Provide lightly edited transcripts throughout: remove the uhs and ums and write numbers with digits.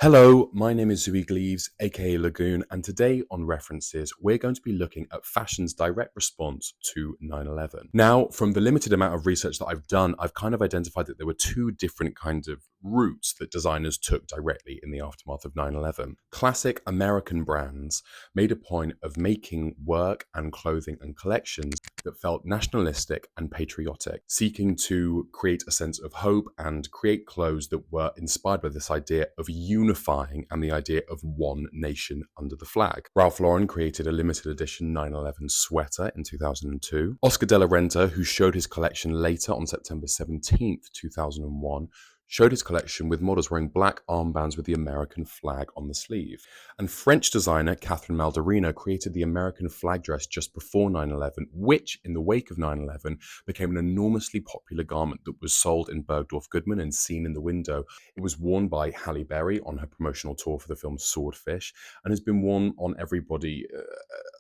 Hello, my name is Zui Gleaves, aka Lagoon, and today on References, we're going to be looking at fashion's direct response to 9/11. Now, from the limited amount of research that I've done, I've kind of identified that there were two different kinds of routes that designers took directly in the aftermath of 9/11. Classic American brands made a point of making work and clothing and collections that felt nationalistic and patriotic, seeking to create a sense of hope and create clothes that were inspired by this idea of unifying and the idea of one nation under the flag. Ralph Lauren created a limited edition 9/11 sweater in 2002. Oscar de la Renta, who showed his collection later on September 17th, 2001, showed his collection with models wearing black armbands with the American flag on the sleeve. And French designer Catherine Maldarino created the American flag dress just before 9/11, which, in the wake of 9/11, became an enormously popular garment that was sold in Bergdorf Goodman and seen in the window. It was worn by Halle Berry on her promotional tour for the film Swordfish and has been worn on everybody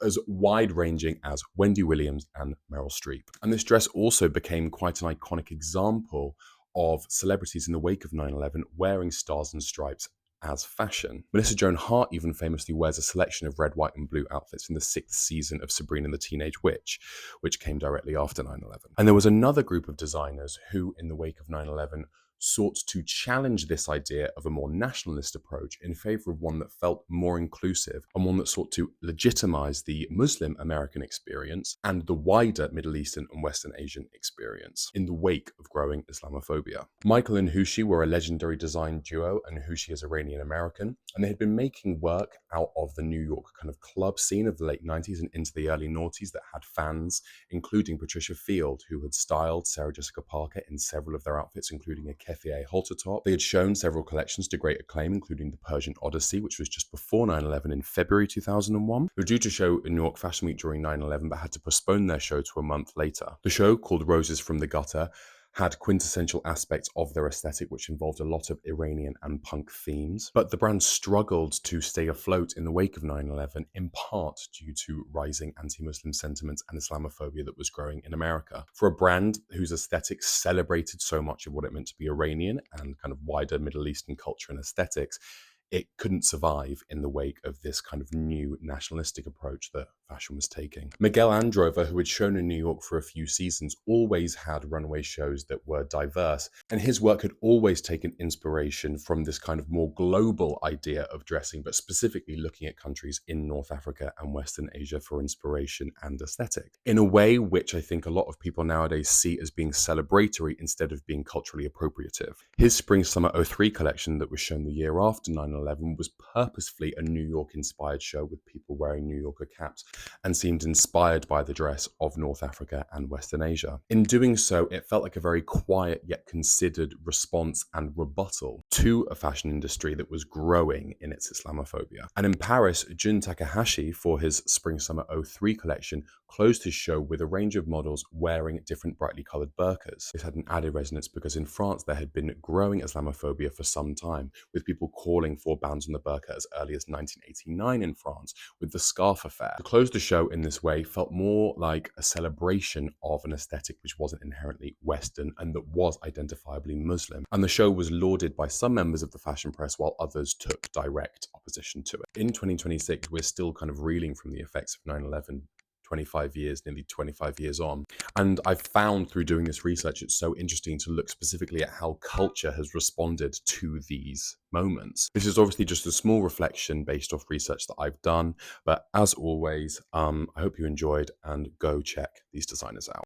as wide-ranging as Wendy Williams and Meryl Streep. And this dress also became quite an iconic example of celebrities in the wake of 9/11 wearing stars and stripes as fashion. Melissa Joan Hart even famously wears a selection of red, white, and blue outfits in the 6th season of Sabrina the Teenage Witch, which came directly after 9/11. And there was another group of designers who, in the wake of 9/11, sought to challenge this idea of a more nationalist approach in favor of one that felt more inclusive and one that sought to legitimize the Muslim American experience and the wider Middle Eastern and Western Asian experience in the wake of growing Islamophobia. Michael and Hushi were a legendary design duo, and Hushi is Iranian American, and they had been making work out of the New York kind of club scene of the late 90s and into the early noughties that had fans, including Patricia Field, who had styled Sarah Jessica Parker in several of their outfits, including a Keffieh halter top. They had shown several collections to great acclaim, including the Persian Odyssey, which was just before 9/11 in February 2001. They were due to show in New York Fashion Week during 9/11, but had to postpone their show to a month later. The show, called Roses from the Gutter, had quintessential aspects of their aesthetic, which involved a lot of Iranian and punk themes. But the brand struggled to stay afloat in the wake of 9/11, in part due to rising anti-Muslim sentiments and Islamophobia that was growing in America. For a brand whose aesthetics celebrated so much of what it meant to be Iranian and kind of wider Middle Eastern culture and aesthetics, it couldn't survive in the wake of this kind of new nationalistic approach that fashion was taking. Miguel Androver, who had shown in New York for a few seasons, always had runway shows that were diverse, and his work had always taken inspiration from this kind of more global idea of dressing, but specifically looking at countries in North Africa and Western Asia for inspiration and aesthetic, in a way which I think a lot of people nowadays see as being celebratory instead of being culturally appropriative. His Spring-Summer '03 collection that was shown the year after 9/11 was purposefully a New York-inspired show with people wearing New Yorker caps and seemed inspired by the dress of North Africa and Western Asia. In doing so, it felt like a very quiet yet considered response and rebuttal to a fashion industry that was growing in its Islamophobia. And in Paris, Jun Takahashi, for his Spring-Summer '03 collection, closed his show with a range of models wearing different brightly coloured burqas. This had an added resonance because in France there had been growing Islamophobia for some time, with people calling for bans on the burqa as early as 1989 in France, with the scarf affair. To close the show in this way felt more like a celebration of an aesthetic which wasn't inherently Western and that was identifiably Muslim. And the show was lauded by some members of the fashion press while others took direct opposition to it. In 2026, we're still kind of reeling from the effects of 9/11. 25 years, nearly 25 years on. And I've found through doing this research, it's so interesting to look specifically at how culture has responded to these moments. This is obviously just a small reflection based off research that I've done, but as always, I hope you enjoyed and go check these designers out.